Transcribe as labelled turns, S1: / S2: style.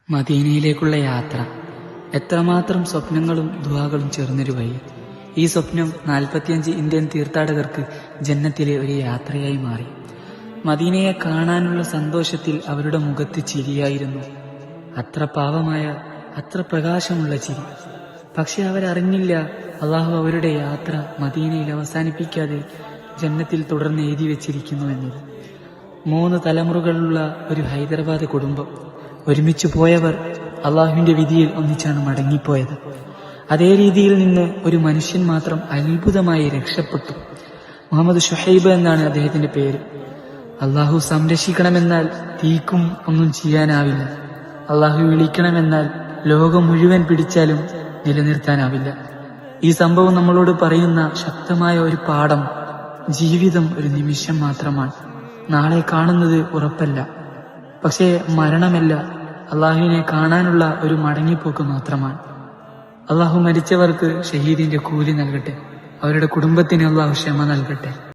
S1: മദീനയിലേക്കുള്ള യാത്ര എത്രമാത്രം സ്വപ്നങ്ങളും ദുആകളും ചേർന്നൊരു വഴി. ഈ സ്വപ്നം 45 ഇന്ത്യൻ തീർത്ഥാടകർക്ക് ജന്നത്തിലെ ഒരു യാത്രയായി മാറി. മദീനയെ കാണാനുള്ള സന്തോഷത്തിൽ അവരുടെ മുഖത്ത് ചിരിയായിരുന്നു. അത്ര പാവമായ, അത്ര പ്രകാശമുള്ള ചിരി. പക്ഷെ അവരറിഞ്ഞില്ല, അള്ളാഹു അവരുടെ യാത്ര മദീനയിൽ അവസാനിപ്പിക്കാതെ ജന്നത്തിൽ തുടർന്ന് എഴുതി വെച്ചിരിക്കുന്നു എന്നത്. 3 തലമുറകളുള്ള ഒരു ഹൈദരാബാദ് കുടുംബം. ഒരുമിച്ച് പോയവർ അള്ളാഹുവിന്റെ വിധിയിൽ ഒന്നിച്ചാണ് മടങ്ങിപ്പോയത്. അതേ രീതിയിൽ നിന്ന് ഒരു മനുഷ്യൻ മാത്രം അത്ഭുതമായി രക്ഷപ്പെട്ടു. മുഹമ്മദ് ഷുഹൈബ് എന്നാണ് അദ്ദേഹത്തിന്റെ പേര്. അള്ളാഹു സംരക്ഷിക്കണമെന്നാൽ തീക്കും ഒന്നും ചെയ്യാനാവില്ല. അള്ളാഹു വിളിക്കണമെന്നാൽ ലോകം മുഴുവൻ പിടിച്ചാലും നിലനിർത്താനാവില്ല. ഈ സംഭവം നമ്മളോട് പറയുന്ന ശക്തമായ ഒരു പാഠം, ജീവിതം ഒരു നിമിഷം മാത്രമാണ്. നാളെ കാണുന്നത് ഉറപ്പല്ല. പക്ഷേ മരണമല്ല, അള്ളാഹുവിനെ കാണാനുള്ള ഒരു മടങ്ങിപ്പോക്ക് മാത്രമാണ്. അള്ളാഹു മരിച്ചവർക്ക് ഷഹീദിന്റെ കൂലി നൽകട്ടെ. അവരുടെ കുടുംബത്തിന് അള്ളാഹു ക്ഷമ നൽകട്ടെ.